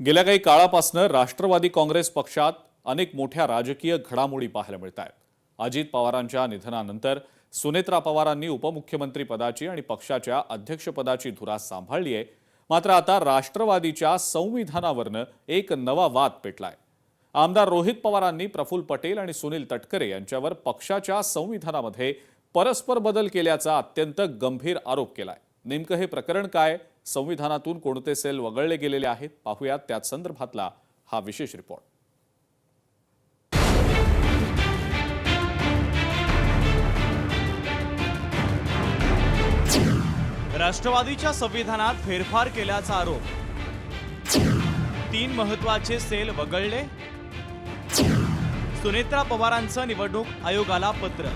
गेल्या काही काळापासून राष्ट्रवादी काँग्रेस पक्षात अनेक मोठ्या राजकीय घडामोडी पाहायला मिळत आहेत। अजित पवारांच्या निधनानंतर सुनेत्रा पवारांनी उपमुख्यमंत्री पदाची आणि पक्षाच्या अध्यक्षपदाची धुरा सांभाळली आहे। मात्र आता राष्ट्रवादीच्या संविधानावरनं एक नवा वाद पेटलाय। आमदार रोहित पवारांनी प्रफुल्ल पटेल आणि सुनील तटकरे यांच्यावर पक्षाच्या संविधानामध्ये परस्पर बदल केल्याचा अत्यंत गंभीर आरोप केलाय। नेमकं हे प्रकरण काय, संविधानातून कोणते सेल वगळले गेलेले आहेत, पाहूयात त्याच संदर्भातला हा विशेष रिपोर्ट। राष्ट्रवादीच्या संविधानात फेरफार केल्याचा आरोप, 3 महत्त्वाचे सेल वगळले, सुनेत्रा पवारांचं निवडणूक आयोगाला पत्र।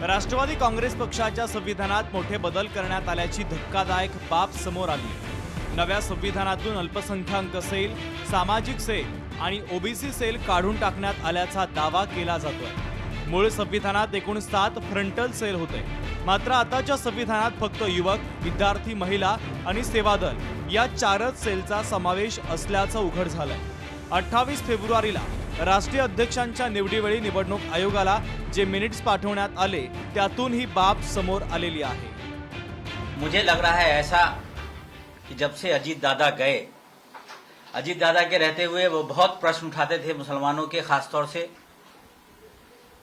राष्ट्रवादी काँग्रेस पक्षाच्या संविधानात मोठे बदल करण्यात आल्याची धक्कादायक बाब समोर आली। नव्या संविधानातून अल्पसंख्याक सेल, सामाजिक सेल आणि ओबीसी सेल काढून टाकण्यात आल्याचा दावा केला जातोय। मूळ संविधानात एकूण 7 फ्रंटल सेल होते, मात्र आताच्या संविधानात फक्त युवक, विद्यार्थी, महिला आणि सेवादल या 4च सेलचा समावेश असल्याचं उघड झालंय। 28 फेब्रुवारीला राष्ट्रीय अध्यक्षांच्या निवडीवेळी निवडणूक आयोगाला जे मिनिट्स पाठवण्यात आले त्यातून ही बाब समोर आलेली आहे। मुझे लग रहा है ऐसा कि जब से अजीत दादा गए, अजीत दादा के रहते हुए वो बहुत प्रश्न उठाते थे मुसलमानों के, खासतौर से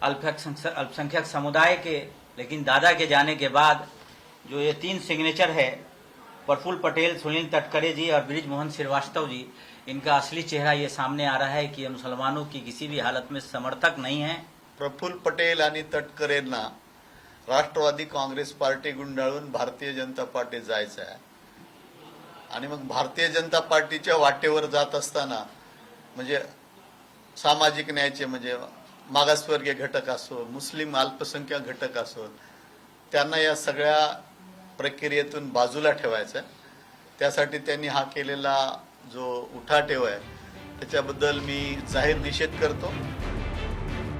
अल्पसंख्यक समुदाय के, लेकिन दादा के जाने के बाद जो ये 3 सिग्नेचर है, प्रफुल्ल पटेल, सुनील तटकरे जी और बृजमोहन श्रीवास्तव जी, इनका असली चेहरा ये सामने आ रहा है कि ये मुसलमानों की किसी भी हालत में समर्थक नहीं है। प्रफुल्ल पटेल आणि तटकरेंना राष्ट्रवादी काँग्रेस पार्टी गुंडाळून भारतीय जनता पार्टीत जायचं आहे आणि मग भारतीय जनता पार्टीच्या वाटेवर जात असताना म्हणजे सामाजिक न्यायाचे म्हणजे मागासवर्गीय घटक असो, मुस्लिम अल्पसंख्याक घटक असो, त्यांना या सगळ्या प्रक्रियेतून बाजूला ठेवायचं आहे। त्यासाठी त्यांनी हा केलेला जो उठाठेव आहे त्याच्याबद्दल मी जाहीर निषेध करतो।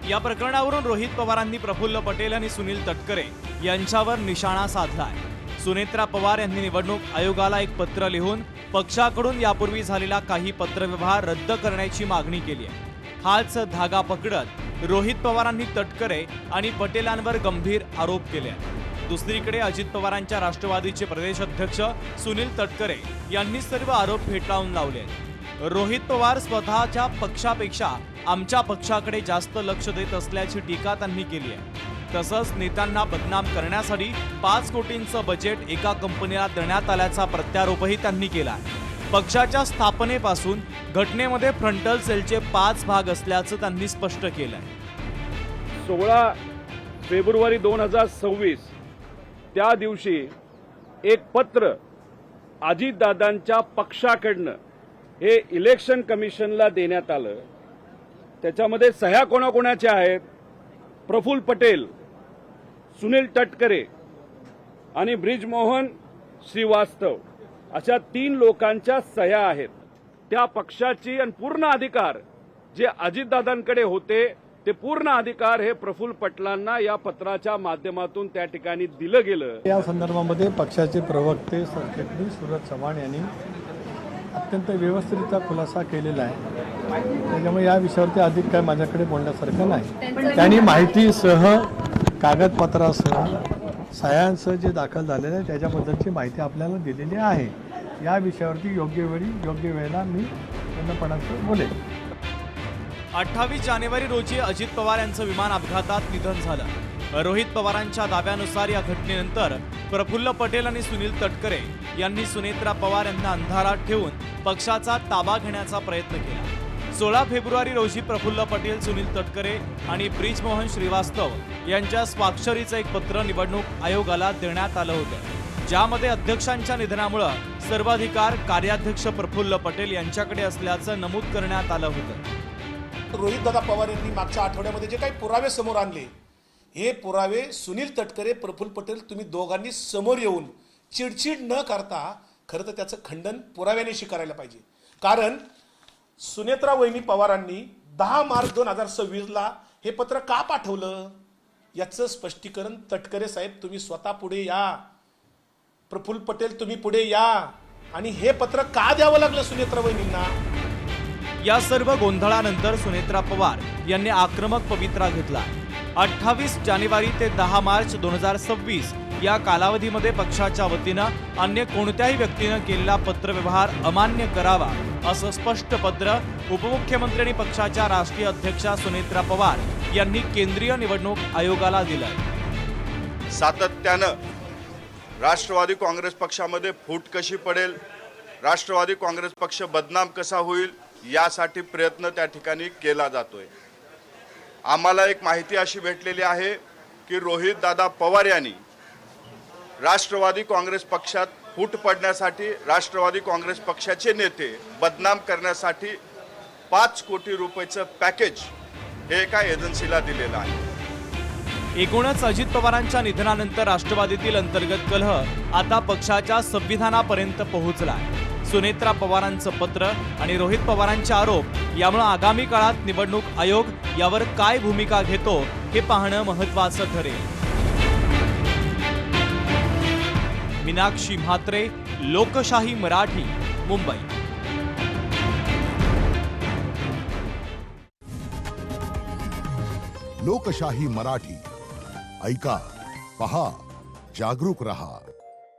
या प्रकरणावरून रोहित पवारांनी प्रफुल्ल पटेल आणि सुनील तटकरे यांच्यावर निशाणा साधलाय। सुनेत्रा पवार यांनी निवडणूक आयोगाला एक पत्र लिहून पक्षाकडून यापूर्वी झालेला काही पत्रव्यवहार रद्द करण्याची मागणी केली आहे। हाच धागा पकडत रोहित पवारांनी तटकरे आणि पटेलांवर गंभीर आरोप केले आहेत। दुसरीकडे अजित पवारांच्या राष्ट्रवादीचे प्रदेश अध्यक्ष सुनील तटकरे यांनी सर्व आरोप फेटाळून लावले आहेत। रोहित पवार स्वतःच्या पक्षापेक्षा आमच्या पक्षाकडे जास्त लक्ष देत असल्याची टीका त्यांनी केली आहे। तसंच नेत्यांना बदनाम करण्यासाठी 5 कोटींचं बजेट एका कंपनीला देण्यात आल्याचा प्रत्यारोपही त्यांनी केला आहे। पक्षाच्या स्थापनेपासून घटनेमध्ये फ्रंटल सेलचे 5 भाग असल्याचं त्यांनी स्पष्ट केलं आहे। 16 फेब्रुवारी 2026 त्या दिवशी एक पत्र अजितदादांच्या पक्षाकडनं हे इलेक्शन कमिशनला देण्यात आलं। त्याच्यामध्ये सह्या कोणाकोणाच्या आहेत? प्रफुल्ल पटेल, सुनील तटकरे आणि बृजमोहन श्रीवास्तव अशा 3 लोकांच्या सह्या आहेत। त्या पक्षाची आणि पूर्ण अधिकार जे अजितदादांकडे होते ते पूर्ण अधिकार हे प्रफुल्ल पटेलांना या पत्राच्या माध्यमातून त्या ठिकाणी दिलं गेलं। या संदर्भामध्ये पक्षाचे प्रवक्ते सरचिटणीस सुरज चव्हाण यांनी अत्यंत व्यवस्थितरित्या खुलासा केलेला आहे। त्याच्यामुळे या विषयावरती अधिक काय माझ्याकडे बोलण्यासारखं नाही। त्यांनी माहितीसह, कागदपत्रासह, सह्यांसह जे दाखल झालेलं आहे त्याच्याबद्दलची माहिती आपल्याला दिलेली आहे। या विषयावरती योग्य वेळी योग्य वेळेला मी पूर्णपणाचं बोलेन। 28 जानेवारी रोजी अजित पवार यांचं विमान अपघातात निधन झालं। रोहित पवारांच्या दाव्यानुसार या घटनेनंतर प्रफुल्ल पटेल आणि सुनील तटकरे यांनी सुनेत्रा पवार यांना अंधारात ठेवून पक्षाचा ताबा घेण्याचा प्रयत्न केला। 16 फेब्रुवारी रोजी प्रफुल्ल पटेल, सुनील तटकरे आणि बृजमोहन श्रीवास्तव यांच्या स्वाक्षरीचं एक पत्र निवडणूक आयोगाला देण्यात आलं होतं, ज्यामध्ये अध्यक्षांच्या निधनामुळे सर्वाधिकार कार्याध्यक्ष प्रफुल्ल पटेल यांच्याकडे असल्याचं नमूद करण्यात आलं होतं। रोहितदादा पवार यांनी मागच्या आठवड्यामध्ये जे काही पुरावे समोर आणले, हे पुरावे सुनील तटकरे, प्रफुल्ल पटेल तुम्ही दोघांनी समोर येऊन चिडचिड न करता खरं तर त्याचं खंडन पुराव्यानेशी करायला पाहिजे। कारण सुनेत्रा वहिनी पवारांनी 10 मार्च 2026ला हे पत्र का पाठवलं याचं स्पष्टीकरण तटकरे साहेब तुम्ही स्वतः पुढे या, प्रफुल्ल पटेल तुम्ही पुढे या, आणि हे पत्र का द्यावं लागलं सुनेत्रा वहिनींना? या सर्व गोंधळानंतर सुनेत्रा पवार यांनी आक्रमक पवित्रा घेतला. 28 जानेवारी ते 10 मार्च 2026 या कालावधीमध्ये पक्षाच्या वतीनं अन्य कोणत्याही व्यक्तीनं केलेला पत्रव्यवहार अमान्य करावा असं स्पष्ट पत्र उपमुख्यमंत्री आणि पक्षाच्या राष्ट्रीय अध्यक्षा सुनेत्रा पवार यांनी केंद्रीय निवडणूक आयोगाला दिलंय. सातत्यानं राष्ट्रवादी काँग्रेस पक्षामध्ये फूट कशी पडेल, राष्ट्रवादी काँग्रेस पक्ष बदनाम कसा होईल यासाठी प्रयत्न त्या ठिकाणी केला जातोय. आम्हाला एक माहिती अशी भेटलेली आहे की रोहित दादा पवार यांनी राष्ट्रवादी काँग्रेस पक्षात फूट पडण्यासाठी राष्ट्रवादी काँग्रेस पक्षाचे नेते बदनाम करण्यासाठी 5 कोटी रुपयाचं पॅकेज हे एका एजन्सीला दिलेलं आहे. एकूणच अजित पवारांच्या निधनानंतर राष्ट्रवादीतील अंतर्गत कलह आता पक्षाच्या संविधानापर्यंत पोहोचलाय. सुनेत्रा पवारांचं पत्र आणि रोहित पवारांचे आरोप यामुळे आगामी काळात निवडणूक आयोग यावर काय भूमिका घेतो हे पाहणं महत्त्वाचं ठरेल. मीनाक्षी म्हात्रे, लोकशाही मराठी, मुंबई. लोकशाही मराठी ऐका, पहा, जागरूक रहा.